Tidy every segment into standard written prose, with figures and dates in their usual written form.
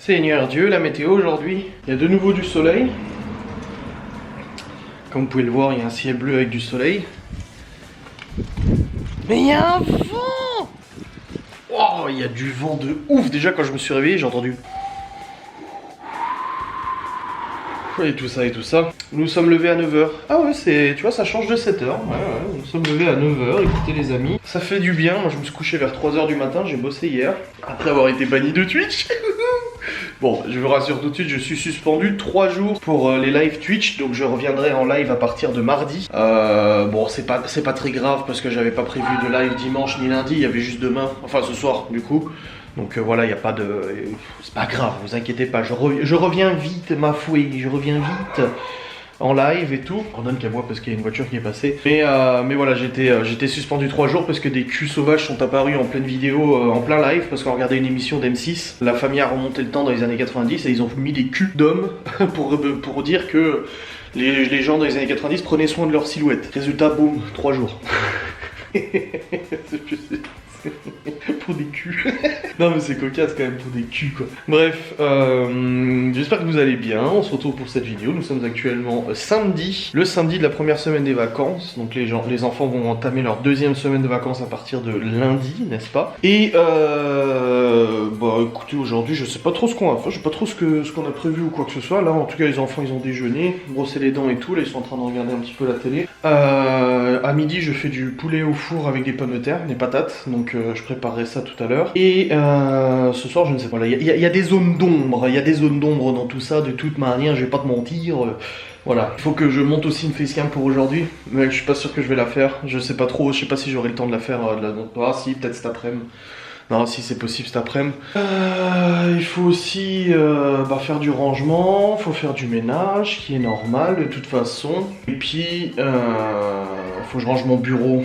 Seigneur Dieu, la météo aujourd'hui, il y a de nouveau du soleil. Comme vous pouvez le voir, il y a un ciel bleu avec du soleil. Mais il y a un vent! Oh, il y a du vent de ouf! Déjà quand je me suis réveillé, j'ai entendu... Et tout ça et tout ça. Nous sommes levés à 9h. Ah ouais, c'est, tu vois, ça change de 7h. Ouais, nous sommes levés à 9h. Écoutez les amis, ça fait du bien. Moi je me suis couché vers 3h du matin, j'ai bossé hier. Après avoir été banni de Twitch. Bon, je vous rassure tout de suite, je suis suspendu 3 jours pour les live Twitch. Donc je reviendrai en live à partir de mardi. Bon, c'est pas très grave parce que j'avais pas prévu de live dimanche ni lundi. Il y avait juste demain, enfin ce soir du coup. Donc voilà, il n'y a pas de... C'est pas grave, vous inquiétez pas, je reviens vite, ma fouille, je reviens vite en live et tout. On donne qu'à moi parce qu'il y a une voiture qui est passée. Mais voilà, j'étais suspendu 3 jours parce que des culs sauvages sont apparus en pleine vidéo, en plein live, parce qu'on regardait une émission d'M6. La famille a remonté le temps dans les années 90 et ils ont mis des culs d'hommes pour dire que les gens dans les années 90 prenaient soin de leur silhouette. Résultat, boum, 3 jours. Pour des culs. Non mais c'est cocasse quand même pour des culs quoi. Bref, j'espère que vous allez bien. On se retrouve pour cette vidéo. Nous sommes actuellement samedi, le samedi de la première semaine des vacances. Donc les enfants vont entamer leur deuxième semaine de vacances à partir de lundi, n'est-ce pas? Et bah écoutez, aujourd'hui je sais pas trop ce qu'on va faire, je sais pas trop ce qu'on a prévu ou quoi que ce soit. Là en tout cas les enfants ils ont déjeuné, brossé les dents et tout. Là ils sont en train de regarder un petit peu la télé. À midi je fais du poulet au four avec des pommes de terre, des patates. Donc je préparerai ça tout à l'heure. Et ce soir, je ne sais pas, il y a des zones d'ombre, il y a des zones d'ombre dans tout ça, de toute manière, je vais pas te mentir. Voilà, il faut que je monte aussi une facecam pour aujourd'hui, mais je suis pas sûr que je vais la faire. Je sais pas trop, je sais pas si j'aurai le temps de la faire. Ah si, peut-être cet après-midi. Non, si c'est possible cet après-midi. Il faut aussi faire du rangement, il faut faire du ménage, qui est normal de toute façon. Et puis, faut que je range mon bureau.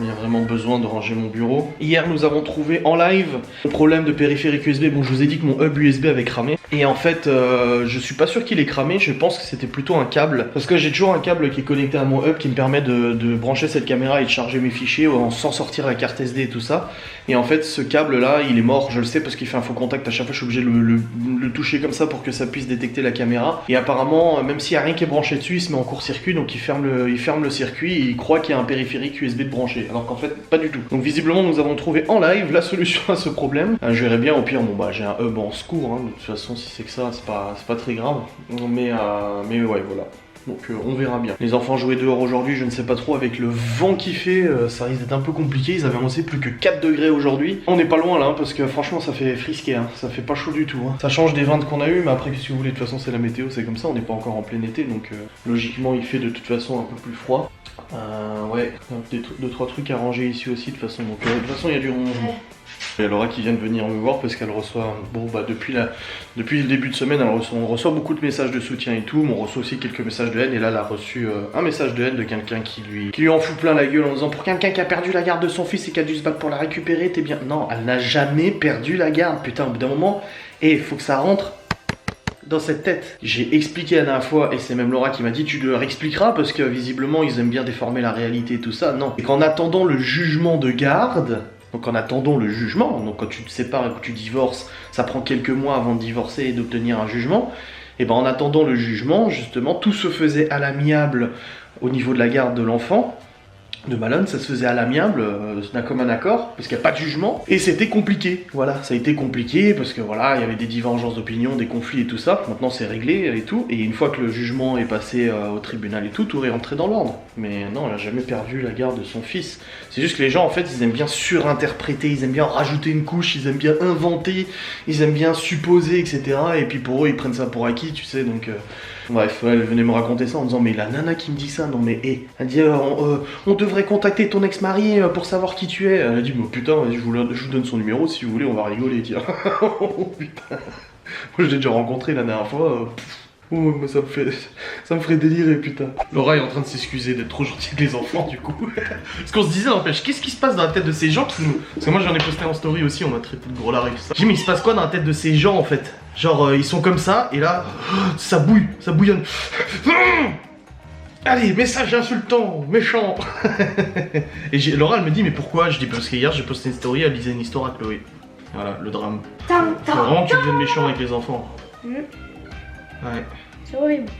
Il y a vraiment besoin de ranger mon bureau. Hier, nous avons trouvé en live le problème de périphérique USB. Bon, je vous ai dit que mon hub USB avait cramé. Et en fait, je suis pas sûr qu'il ait cramé. Je pense que c'était plutôt un câble. Parce que j'ai toujours un câble qui est connecté à mon hub qui me permet de brancher cette caméra et de charger mes fichiers sans sortir la carte SD et tout ça. Et en fait, ce câble là, il est mort. Je le sais parce qu'il fait un faux contact. À chaque fois, je suis obligé de le toucher comme ça pour que ça puisse détecter la caméra. Et apparemment, même s'il n'y a rien qui est branché dessus, il se met en court-circuit. Donc il ferme le circuit et il croit qu'il y a un périphérique USB de branché. Alors qu'en fait, pas du tout. Donc visiblement, nous avons trouvé en live la solution à ce problème. Je verrai bien. Au pire, bon bah j'ai un hub en secours. Hein. De toute façon, si c'est que ça, c'est pas très grave. Mais ouais, voilà. Donc on verra bien. Les enfants jouaient dehors aujourd'hui, je ne sais pas trop, avec le vent qui fait, ça risque d'être un peu compliqué. Ils avaient annoncé plus que 4 degrés aujourd'hui. On n'est pas loin là, hein, parce que franchement ça fait frisquer, hein. Ça fait pas chaud du tout. Hein. Ça change des 20 qu'on a eu, mais après si vous voulez, de toute façon c'est la météo, c'est comme ça, on n'est pas encore en plein été, donc logiquement il fait de toute façon un peu plus froid. Ouais, 2-3 trucs à ranger ici aussi de toute façon, donc de toute façon il y a du rangement. Il y a Laura qui vient de venir me voir parce qu'elle reçoit, bon bah depuis le début de semaine, on reçoit beaucoup de messages de soutien et tout, mais on reçoit aussi quelques messages de haine, et là elle a reçu un message de haine de quelqu'un qui lui en fout plein la gueule en disant pour quelqu'un qui a perdu la garde de son fils et qui a dû se battre pour la récupérer, t'es bien. Non, elle n'a jamais perdu la garde, putain, au bout d'un moment, et il faut que ça rentre dans cette tête. J'ai expliqué la dernière fois, et c'est même Laura qui m'a dit tu leur expliqueras parce que visiblement ils aiment bien déformer la réalité et tout ça. Non, et qu'en attendant le jugement de garde, donc en attendant le jugement, donc quand tu te sépares et que tu divorces, ça prend quelques mois avant de divorcer et d'obtenir un jugement, et ben en attendant le jugement, justement, tout se faisait à l'amiable au niveau de la garde de l'enfant. De Malone, ça se faisait à l'amiable, d'un commun accord, parce qu'il n'y a pas de jugement, et c'était compliqué, voilà, ça a été compliqué, parce que voilà, il y avait des divergences d'opinion, des conflits et tout ça, maintenant c'est réglé et tout, et une fois que le jugement est passé au tribunal et tout est rentré dans l'ordre. Mais non, elle n'a jamais perdu la garde de son fils, c'est juste que les gens en fait, ils aiment bien surinterpréter, ils aiment bien rajouter une couche, ils aiment bien inventer, ils aiment bien supposer, etc., et puis pour eux, ils prennent ça pour acquis, tu sais, donc... Bref, elle venait me raconter ça en disant mais la nana qui me dit ça, non mais elle dit on devrait contacter ton ex-mari pour savoir qui tu es. Elle a dit mais putain, je vous donne son numéro si vous voulez, on va rigoler, tiens. Oh putain. Moi je l'ai déjà rencontré la dernière fois. Mais ça me ferait délirer, putain. Laura est en train de s'excuser d'être trop gentille avec les enfants, du coup. Parce qu'on se disait, n'empêche, qu'est-ce qui se passe dans la tête de ces gens qui nous... Parce que moi, j'en ai posté en story aussi, on m'a traité de gros lard et tout ça. Je dis, mais il se passe quoi dans la tête de ces gens, en fait? Genre, ils sont comme ça, et là, ça bouille, ça bouillonne. Allez, message insultant, méchant. Et Laura, elle me dit, mais pourquoi? Je dis, parce qu'hier, j'ai posté une story, elle lisait une histoire à Chloé. Voilà, le drame. Tant, Faut vraiment que tu deviennes méchant avec les enfants. Ouais. C'est horrible.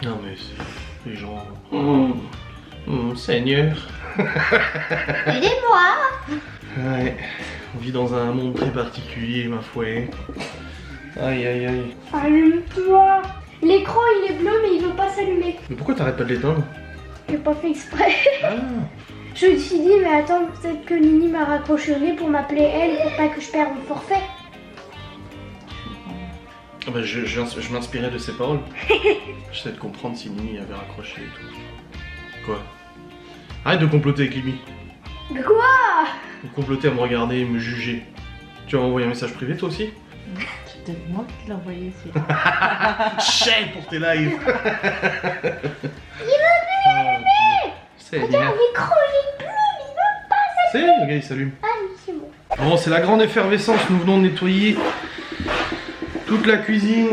Non mais c'est les gens... Seigneur. Aidez-moi. Ouais, on vit dans un monde très particulier, ma foi. Aïe aïe aïe. Allume-toi. L'écran il est bleu mais il veut pas s'allumer. Mais pourquoi t'arrêtes pas de l'éteindre? J'ai pas fait exprès. Ah. Je me suis dit mais attends, peut-être que Nini m'a raccroché au nez pour m'appeler elle pour pas que je perde mon forfait. Ah bah je m'inspirais de ses paroles. J'essaie de comprendre si Nini avait raccroché et tout. Quoi? Arrête de comploter avec Limi. De quoi? De comploter à me regarder et me juger. Tu vas m'envoyer un message privé toi aussi? C'est peut-être moi qui l'ai envoyé. Chais pour tes lives. Il veut plus allumer. C'est Regarde l'écran il est bleu, il veut pas s'allumer. C'est, regarde il s'allume. Ah oui c'est bon. Bon, c'est la grande effervescence, nous venons de nettoyer toute la cuisine,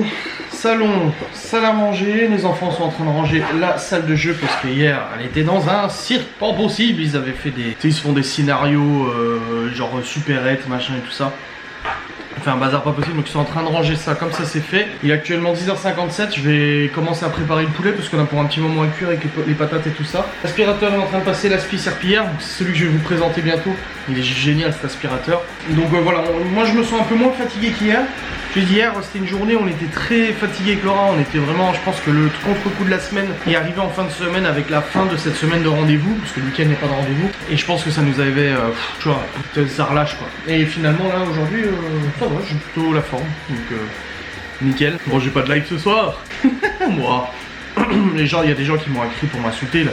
salon, salle à manger, les enfants sont en train de ranger la salle de jeu parce que hier elle était dans un cirque pas possible, ils avaient fait des... Tu sais, ils se font des scénarios genre supérette, machin et tout ça. Enfin un bazar pas possible, donc ils sont en train de ranger ça, comme ça c'est fait. Il est actuellement 10h57, je vais commencer à préparer le poulet parce qu'on a pour un petit moment à cuire avec les patates et tout ça. L'aspirateur est en train de passer l'aspi serpillière, c'est celui que je vais vous présenter bientôt. Il est génial cet aspirateur. Donc voilà, moi je me sens un peu moins fatigué qu'hier. Je dis hier, c'était une journée où on était très fatigué avec Laura, on était vraiment, je pense que le contre-coup de la semaine est arrivé en fin de semaine avec la fin de cette semaine de rendez-vous, parce que le week-end n'est pas de rendez-vous, et je pense que ça nous avait, tu vois, ça relâche quoi. Et finalement là aujourd'hui, ça va, j'ai plutôt la forme, donc nickel. Bon, j'ai pas de live ce soir, moi. Les gens, il y a des gens qui m'ont écrit pour m'insulter là,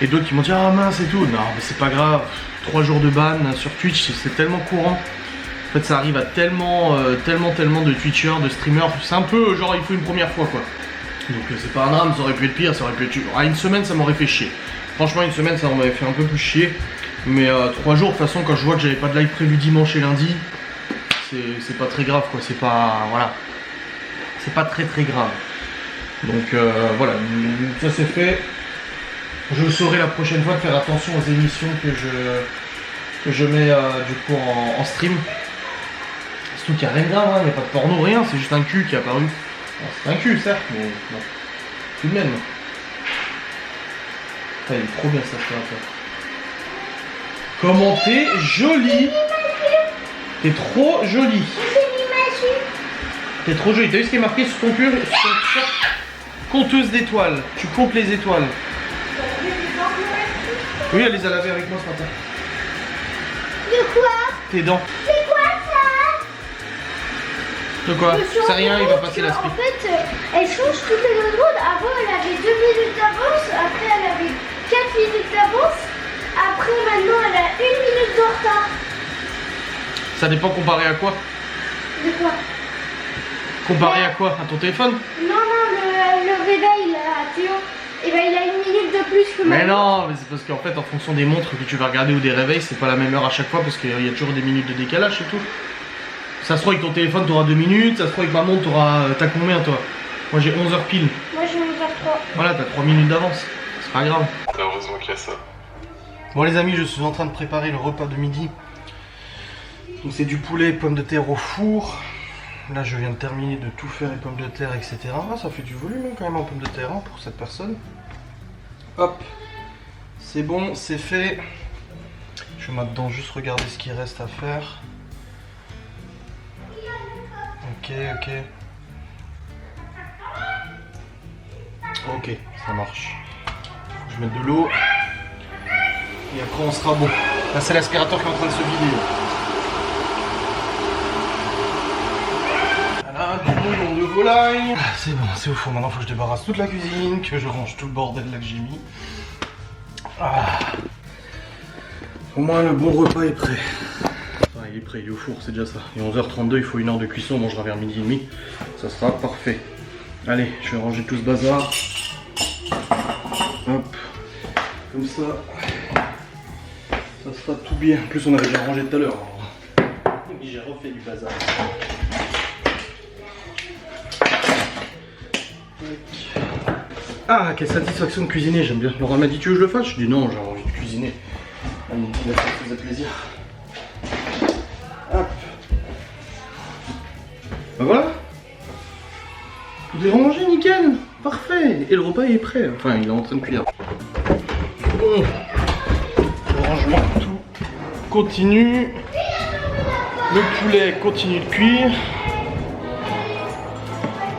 et d'autres qui m'ont dit ah mince et tout. Non mais c'est pas grave, 3 jours de ban sur Twitch, c'est tellement courant. En fait ça arrive à tellement de Twitchers, de streamers, c'est un peu genre il faut une première fois quoi. Donc c'est pas un drame, ça aurait pu être pire, ça aurait pu être... Ah, une semaine ça m'aurait fait chier. Franchement une semaine ça m'aurait fait un peu plus chier. Mais 3 jours de toute façon quand je vois que j'avais pas de live prévu dimanche et lundi, c'est pas très grave quoi, c'est pas... Voilà. C'est pas très grave. Donc voilà, ça c'est fait. Je saurai la prochaine fois de faire attention aux émissions que je mets du coup en stream. Surtout qu'il n'y a rien de grave, il n'y a pas de porno, rien, c'est juste un cul qui est apparu. C'est un cul certes, mais bon, tout de même. Ah, il est trop bien ça, comment t'es jolie. T'es trop jolie. T'es trop jolie, t'as vu ce qui est marqué sur ton pull, sur ton t-shirt? Compteuse d'étoiles, tu comptes les étoiles. Oui, elle les a lavées avec moi ce matin. De quoi? Tes dents. C'est quoi ça? De quoi? C'est rien, il va passer la En fait, elle change toutes les secondes. Avant, elle avait 2 minutes d'avance. Après, elle avait 4 minutes d'avance. Après, maintenant, elle a 1 minute de retard. Ça dépend comparé à quoi? De quoi? Comparé à quoi? À ton téléphone? Non, le réveil, là, Théo. Et ben, il a 1 minute de plus que Mais maintenant. non, mais c'est parce qu'en fait, en fonction des montres que tu vas regarder ou des réveils, c'est pas la même heure à chaque fois parce qu'il y a toujours des minutes de décalage, c'est tout. Ça se trouve avec ton téléphone, t'auras 2 minutes, ça se trouve avec ma montre, t'as combien toi? Moi j'ai 11h pile. Moi, j'ai 11h03. Voilà, t'as 3 minutes d'avance. C'est pas grave. Heureusement qu'il y a ça. Bon les amis, je suis en train de préparer le repas de midi. Donc c'est du poulet, pommes de terre au four. Là je viens de terminer de tout faire, les pommes de terre, etc. Ah, ça fait du volume quand même en pommes de terre hein, pour cette personne. Hop, c'est bon, c'est fait. Je vais maintenant juste regarder ce qu'il reste à faire. Ok. Ok, ça marche. Faut que je mette de l'eau. Et après on sera bon. Là c'est l'aspirateur qui est en train de se vider. Voilà, du bouillon de volaille. Ah, c'est bon, c'est au four. Maintenant faut que je débarrasse toute la cuisine, que je range tout le bordel là que j'ai mis. Ah. Au moins le bon repas est prêt. Ah, il est prêt, il est au four, c'est déjà ça. Et 11h32, il faut 1 heure de cuisson, on mangera vers midi et demi. Ça sera parfait. Allez, je vais ranger tout ce bazar. Hop, comme ça. Ça sera tout bien. En plus, on avait déjà rangé tout à l'heure. J'ai refait du bazar. Ah, quelle satisfaction de cuisiner, j'aime bien. Laura m'a dit tu veux que je le fasse? Je dis non, j'ai envie de cuisiner. Allez, ça faisait plaisir. Hop. voilà. Tout est rangé, nickel. Parfait. Et le repas est prêt. Enfin, il est en train de cuire. Bon. Le rangement, tout continue. Le poulet continue de cuire.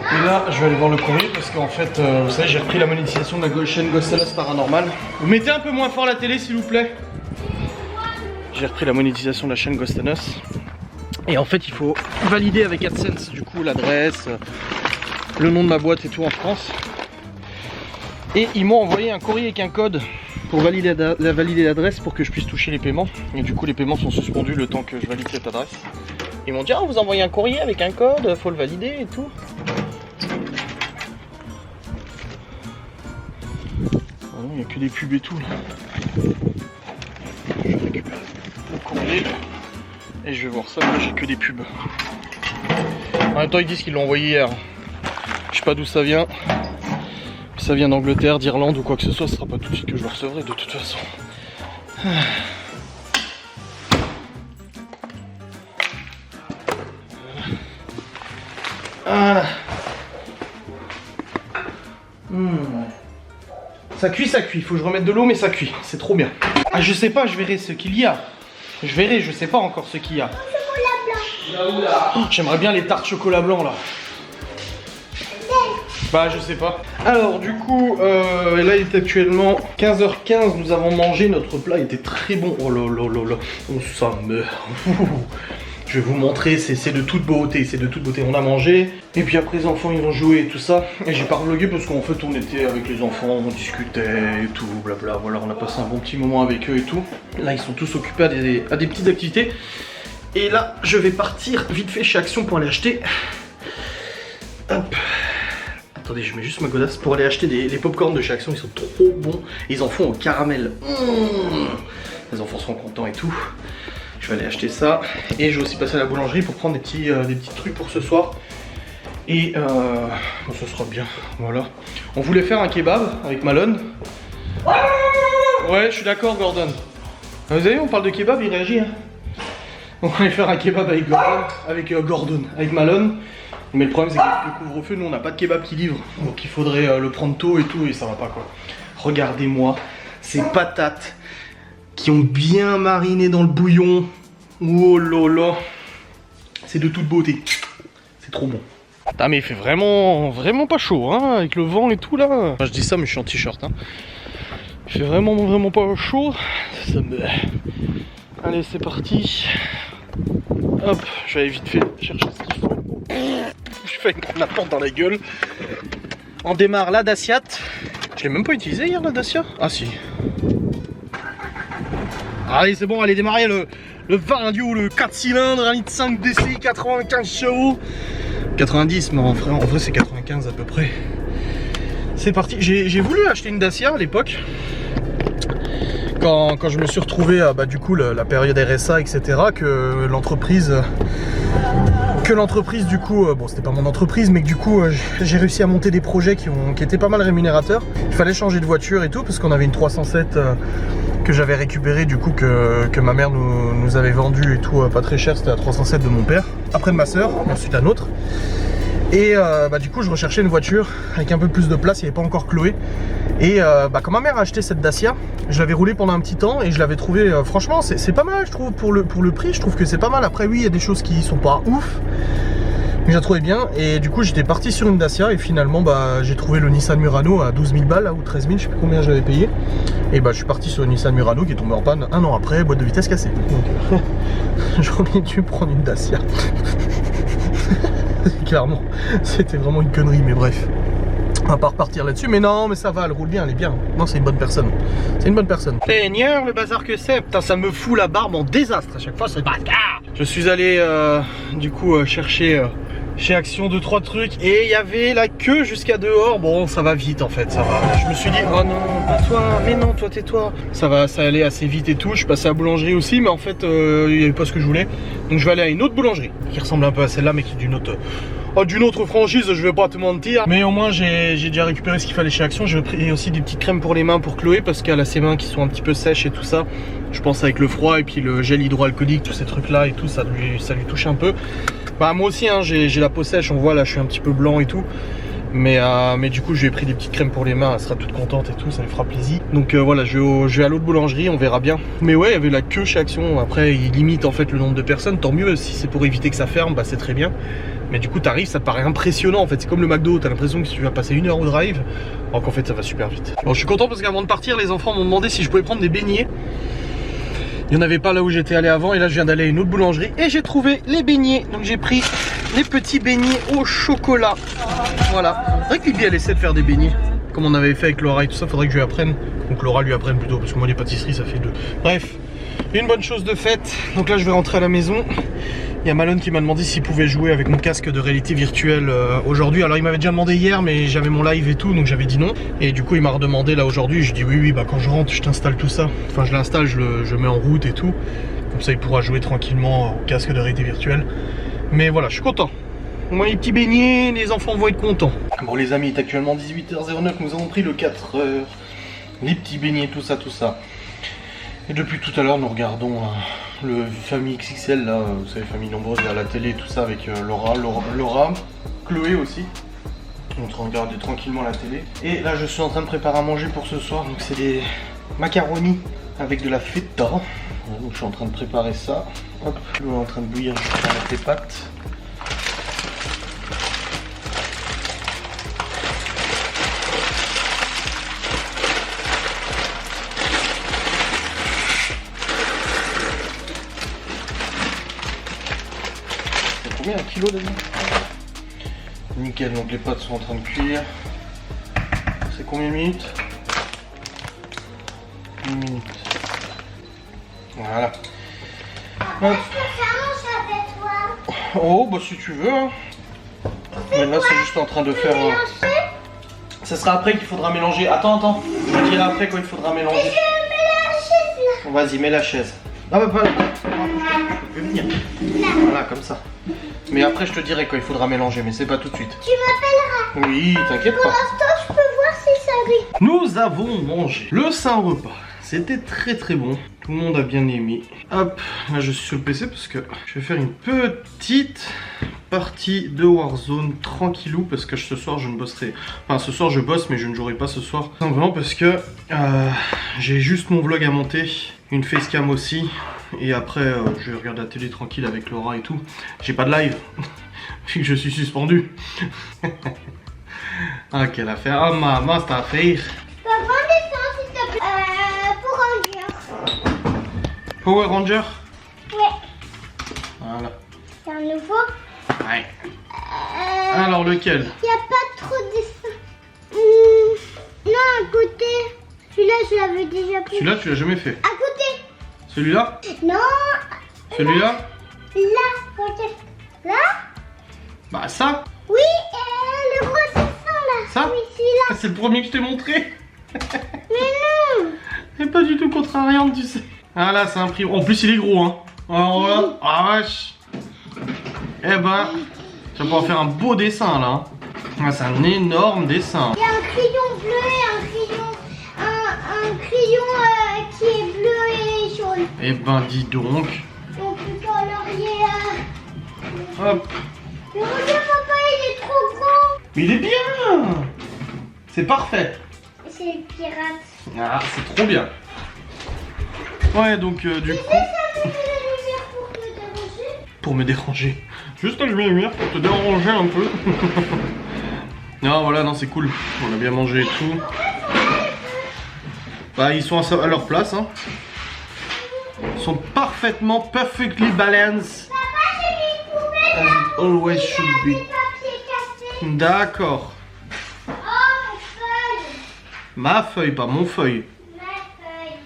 Et là, je vais aller voir le courrier parce qu'en fait, vous savez, j'ai repris la monétisation de la chaîne Ghostelos Paranormal. Vous mettez un peu moins fort la télé, s'il vous plaît. J'ai repris la monétisation de la chaîne Ghostelos. Et en fait, il faut valider avec AdSense, du coup, l'adresse, le nom de ma boîte et tout en France. Et ils m'ont envoyé un courrier avec un code pour valider l'adresse pour que je puisse toucher les paiements. Et du coup, les paiements sont suspendus le temps que je valide cette adresse. Ils m'ont dit, ah, vous envoyez un courrier avec un code, faut le valider et tout. Il n'y a que des pubs et tout là. Je récupère le courrier et je vais voir ça. Là, j'ai que des pubs. En même temps, ils disent qu'ils l'ont envoyé hier. Je sais pas d'où ça vient. Ça vient d'Angleterre, d'Irlande ou quoi que ce soit. Ce sera pas tout de suite que je le recevrai de toute façon. Voilà. Ça cuit, il faut que je remette de l'eau, mais ça cuit, c'est trop bien. Ah, je sais pas, je verrai ce qu'il y a. Je sais pas encore ce qu'il y a. Oh, j'aimerais bien les tartes chocolat blanc là. Bah, je sais pas. Alors, du coup, là il est actuellement 15h15, nous avons mangé, notre plat était très bon. Oh là là là là, oh ça meurt. Je vais vous montrer, c'est de toute beauté, On a mangé, et puis après les enfants ils ont joué et tout ça. Et j'ai pas vlogué parce qu'en fait on était avec les enfants, on discutait et tout, blabla. Voilà, on a passé un bon petit moment avec eux et tout. Là ils sont tous occupés à des petites activités. Et là je vais partir vite fait chez Action pour aller acheter. Hop. Attendez, je mets juste ma godasse pour aller acheter les popcorn de chez Action, ils sont trop bons. Ils en font au caramel. Les enfants seront contents et tout. Je vais aller acheter ça et je vais aussi passer à la boulangerie pour prendre des petits trucs pour ce soir. Et bon, ça sera bien, voilà. On voulait faire un kebab avec Malone. Ouais, je suis d'accord Gordon. Vous avez vu, on parle de kebab, il réagit hein. On va aller faire un kebab avec Gordon, avec Malone. Mais le problème c'est qu'avec le couvre-feu, nous on n'a pas de kebab qui livre. Donc il faudrait le prendre tôt et tout et ça va pas quoi. Regardez-moi ces patates qui ont bien mariné dans le bouillon. Oh là là. C'est de toute beauté. C'est trop bon. Ah mais il fait vraiment pas chaud hein, avec le vent et tout là. Enfin, je dis ça mais je suis en t-shirt hein. Il fait vraiment pas chaud. Ça me... Allez c'est parti. Hop, je vais aller vite fait chercher ce qu'il faut. Je fais la porte dans la gueule. On démarre la Dacia. Je l'ai même pas utilisé hier la Dacia. Ah si. Allez c'est bon, allez démarrer le 20 du le 4 cylindres, 1,5 litre DC, 95 chevaux. 90 mais en vrai c'est 95 à peu près. C'est parti, j'ai voulu acheter une Dacia à l'époque. Quand je me suis retrouvé à du coup la période RSA etc. Que l'entreprise du coup, bon c'était pas mon entreprise mais que du coup j'ai réussi à monter des projets qui étaient pas mal rémunérateurs. Il fallait changer de voiture et tout parce qu'on avait une 307 que j'avais récupéré du coup que ma mère nous avait vendu et tout pas très cher, c'était la 307 de mon père, après de ma soeur, ensuite un autre. Et du coup je recherchais une voiture avec un peu plus de place, il n'y avait pas encore Chloé. Et quand ma mère a acheté cette Dacia, je l'avais roulée pendant un petit temps et je l'avais trouvé, franchement c'est pas mal je trouve pour le prix, je trouve que c'est pas mal. Après oui il y a des choses qui sont pas ouf, mais j'ai trouvé bien et du coup j'étais parti sur une Dacia et finalement j'ai trouvé le Nissan Murano à 12 000 balles là, ou 13 000, je sais plus combien j'avais payé. Et je suis parti sur le Nissan Murano qui est tombé en panne un an après, boîte de vitesse cassée. Donc j'aurais dû prendre une Dacia. Clairement, c'était vraiment une connerie, mais bref. On va pas repartir là-dessus, mais non, mais ça va, elle roule bien, elle est bien. Non, c'est une bonne personne. C'est une bonne personne. Seigneur, le bazar que c'est. Putain, ça me fout la barbe en désastre à chaque fois, c'est bâtard. Je suis allé, du coup, chercher chez Action 2-3 trucs et il y avait la queue jusqu'à dehors. Bon, ça va vite en fait, ça va. Je me suis dit, oh non, pas toi, mais non, toi, tais-toi. Ça allait assez vite et tout. Je suis passé à la boulangerie aussi, mais en fait, il n'y avait pas ce que je voulais. Donc, je vais aller à une autre boulangerie qui ressemble un peu à celle-là, mais qui est d'une autre franchise, je vais pas te mentir. Mais au moins j'ai déjà récupéré ce qu'il fallait chez Action. J'ai pris aussi des petites crèmes pour les mains pour Chloé parce qu'elle a ses mains qui sont un petit peu sèches et tout ça. Je pense avec le froid et puis le gel hydroalcoolique, tous ces trucs là et tout, ça lui touche un peu. Bah moi aussi hein, j'ai la peau sèche, on voit là je suis un petit peu blanc et tout. Mais du coup je lui ai pris des petites crèmes pour les mains, elle sera toute contente et tout, ça lui fera plaisir. Donc voilà, je vais à l'autre boulangerie, on verra bien. Mais ouais, il y avait la queue chez Action, après il limite en fait le nombre de personnes, tant mieux, si c'est pour éviter que ça ferme, bah c'est très bien. Mais du coup t'arrives, ça te paraît impressionnant en fait, c'est comme le McDo, t'as l'impression que tu vas passer 1 heure au drive, alors qu'en fait ça va super vite. Bon je suis content parce qu'avant de partir, les enfants m'ont demandé si je pouvais prendre des beignets. Il n'y en avait pas là où j'étais allé avant et là je viens d'aller à une autre boulangerie et j'ai trouvé les beignets. Donc j'ai pris les petits beignets au chocolat. Voilà. C'est vrai que Libby elle essaie de faire des beignets comme on avait fait avec Laura et tout ça, faudrait que je lui apprenne. Donc Laura lui apprenne plutôt parce que moi les pâtisseries ça fait 2. Bref, une bonne chose de faite. Donc là je vais rentrer à la maison. Il y a Malone qui m'a demandé s'il pouvait jouer avec mon casque de réalité virtuelle aujourd'hui. Alors il m'avait déjà demandé hier mais j'avais mon live et tout donc j'avais dit non. Et du coup il m'a redemandé là aujourd'hui. Je dis oui bah quand je rentre je t'installe tout ça. Enfin je l'installe, je le mets en route et tout. Comme ça il pourra jouer tranquillement au casque de réalité virtuelle. Mais voilà je suis content. Moi les petits beignets, les enfants vont être contents. Bon les amis, il est actuellement 18h09, nous avons pris le 4h. Les petits beignets, tout ça. Et depuis tout à l'heure nous regardons le Famille XXL là, vous savez Famille Nombreuse à la télé, tout ça avec Laura, Chloé aussi. On se regarde tranquillement la télé. Et là je suis en train de préparer à manger pour ce soir, donc c'est des macaronis avec de la feta. Voilà, donc je suis en train de préparer ça. Hop, l'eau est en train de bouillir, je vais faire mettre les pâtes. Un kilo dedans. Nickel, donc les pâtes sont en train de cuire. C'est combien de minutes? 1 minute. Voilà. Je peux faire mon avec toi. Oh bah si tu veux hein. Mais là c'est juste en train de faire ça sera après qu'il faudra mélanger. Attends, je te dirai après quand il faudra mélanger. Je mets la chaise là. Vas-y, mets la chaise. Ah bah pas là. Je peux venir. Voilà, comme ça. Mais après je te dirai quand il faudra mélanger, mais c'est pas tout de suite. Tu m'appelleras. Oui, t'inquiète Pour pas. l'instant, je peux voir si ça arrive. Nous avons mangé le saint repas. C'était très bon. Tout le monde a bien aimé. Hop, là je suis sur le PC parce que je vais faire une petite partie de Warzone tranquillou parce que ce soir je ne bosserai. Enfin ce soir je bosse mais je ne jouerai pas ce soir. Simplement parce que j'ai juste mon vlog à monter. Une facecam aussi. Et après je vais regarder la télé tranquille avec Laura et tout. J'ai pas de live. Vu que je suis suspendu. Ah quelle affaire. Ah maman c'est affaire. Papa, descends s'il te plaît. Pour Ranger. Power Ranger. Ouais. Voilà. C'est un nouveau. Ouais. Alors lequel? Il n'y a pas trop de dessin. Non, à côté. Celui-là, je l'avais déjà pris. Celui-là tu l'as jamais fait. À côté. Celui-là? Non. Celui-là? Là, regarde. Là. Bah ça. Oui, le gros dessin là. Ça? Oui, celui-là. Ah, c'est le premier que je t'ai montré. Mais non. C'est pas du tout contrariant, tu sais. Ah là, c'est un prix. En plus, il est gros, hein. Alors là, ah vache. Eh ben, tu vas pouvoir faire un beau dessin là. Ah, c'est un énorme dessin. Il y a un crayon bleu et un crayon qui est bleu et jaune. Eh ben, dis donc. On peut colorier. Hop. Mais regarde, papa, il est trop grand. Mais il est bien. C'est parfait. C'est le pirate. Ah, c'est trop bien. Ouais, donc du coup. Ça met de la lumière pour te déranger. Pour me déranger. Juste allumer la lumière pour te déranger un peu. Non, voilà, non, c'est cool. On a bien mangé et tout. Bah, ils sont à leur place, hein. Ils sont parfaitement, perfectly balanced. Papa, j'ai mis une poubelle. As it always should be. Des papiers cassés. D'accord. Oh, mon feuille. Ma feuille, pas mon feuille. Ma feuille.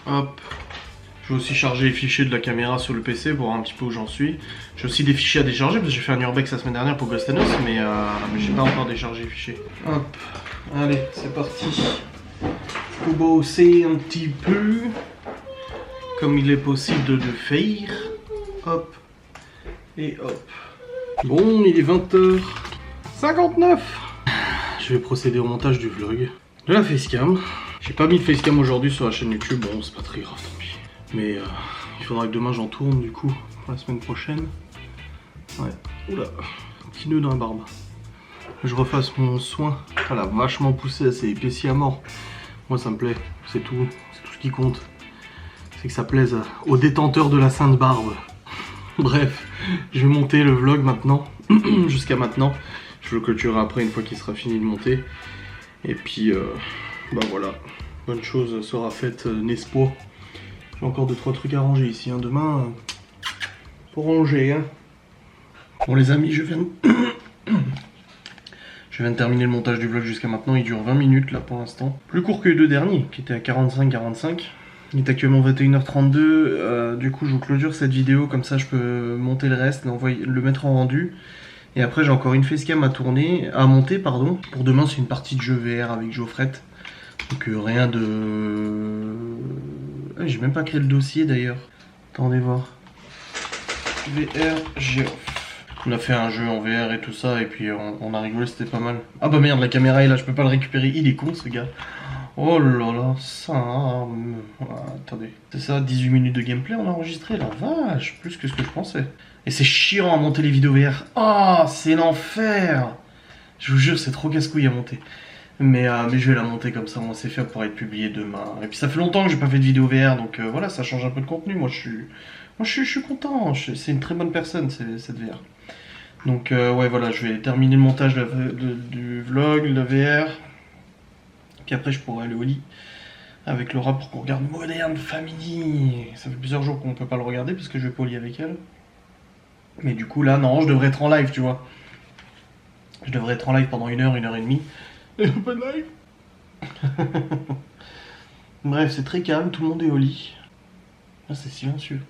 Hop. Je vais aussi charger les fichiers de la caméra sur le PC pour voir un petit peu où j'en suis. J'ai aussi des fichiers à décharger parce que j'ai fait un urbex la semaine dernière pour Ghost and Us, mais j'ai pas encore déchargé les fichiers. Hop. Allez, c'est parti. Faut bosser un petit peu comme il est possible de le faire. Hop. Et hop. Bon, il est 20h59. Je vais procéder au montage du vlog. De la facecam. J'ai pas mis de facecam aujourd'hui sur la chaîne YouTube. Bon, c'est pas très grave, tant pis. Mais il faudra que demain j'en tourne du coup pour la semaine prochaine. Ouais. Oula, petit nœud dans la barbe. Je refasse mon soin. Elle a vachement poussé, c'est épaissi à mort. Moi ça me plaît, c'est tout ce qui compte. C'est que ça plaise aux détenteurs de la sainte barbe. Bref, je vais monter le vlog maintenant. Jusqu'à maintenant. Je le clôturerai après une fois qu'il sera fini de monter. Et puis, bah voilà. Bonne chose sera faite, n'est-ce pas? J'ai encore 2-3 trucs à ranger ici. Hein. Demain, pour ranger. Hein. Bon les amis, je viens de terminer le montage du vlog jusqu'à maintenant. Il dure 20 minutes là pour l'instant. Plus court que les deux derniers, qui étaient à 45-45. Il est actuellement 21h32, du coup je vous clôture cette vidéo, comme ça je peux monter le reste, le mettre en rendu. Et après j'ai encore une facecam à monter pardon. Pour demain c'est une partie de jeu VR avec Geoffrey. Donc rien de... Ah, j'ai même pas créé le dossier d'ailleurs. Attendez voir. VR Geoff. On a fait un jeu en VR et tout ça, et puis on a rigolé, c'était pas mal. Ah bah merde, la caméra est là, je peux pas le récupérer, il est con ce gars. Oh là là, ça... attendez, c'est ça, 18 minutes de gameplay on a enregistré, la vache, plus que ce que je pensais. Et c'est chiant à monter les vidéos VR. Ah, c'est l'enfer. Je vous jure, c'est trop casse-couille à monter. Mais je vais la monter comme ça, moi c'est fait pour être publié demain. Et puis ça fait longtemps que j'ai pas fait de vidéo VR, donc voilà, ça change un peu de contenu. Moi je suis content, c'est une très bonne personne cette VR. Donc ouais voilà, je vais terminer le montage du vlog, de la VR. Puis après je pourrai aller au lit avec Laura pour qu'on regarde Modern Family. Ça fait plusieurs jours qu'on peut pas le regarder parce que je vais pas au lit avec elle. Mais du coup là, non, je devrais être en live, tu vois. Je devrais être en live pendant 1 heure, 1 heure et demie. Et pas de live. Bref, c'est très calme, tout le monde est au lit. Là c'est silencieux.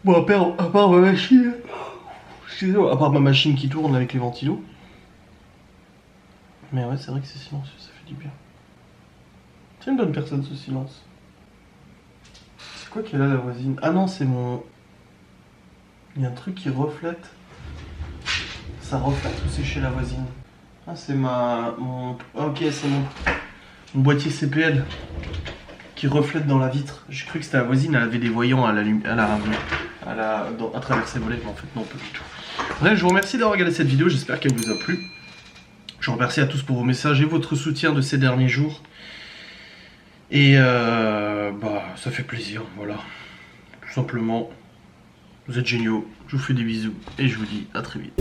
Bon, à part ma machine... à part ma machine qui tourne avec les ventilos. Mais ouais, c'est vrai que c'est silencieux, ça fait du bien. C'est une bonne personne ce silence. C'est quoi qu'elle a la voisine? Ah non, c'est mon... Il y a un truc qui reflète. Ça reflète ou c'est chez la voisine? Ah c'est mon... Ah, ok, c'est mon boîtier CPL qui reflète dans la vitre. J'ai cru que c'était la voisine, elle avait des voyants à travers ses volets, mais en fait non, pas du tout. Bref, je vous remercie d'avoir regardé cette vidéo, j'espère qu'elle vous a plu. Je vous remercie à tous pour vos messages et votre soutien de ces derniers jours. Et bah ça fait plaisir, voilà. Tout simplement, vous êtes géniaux, je vous fais des bisous et je vous dis à très vite.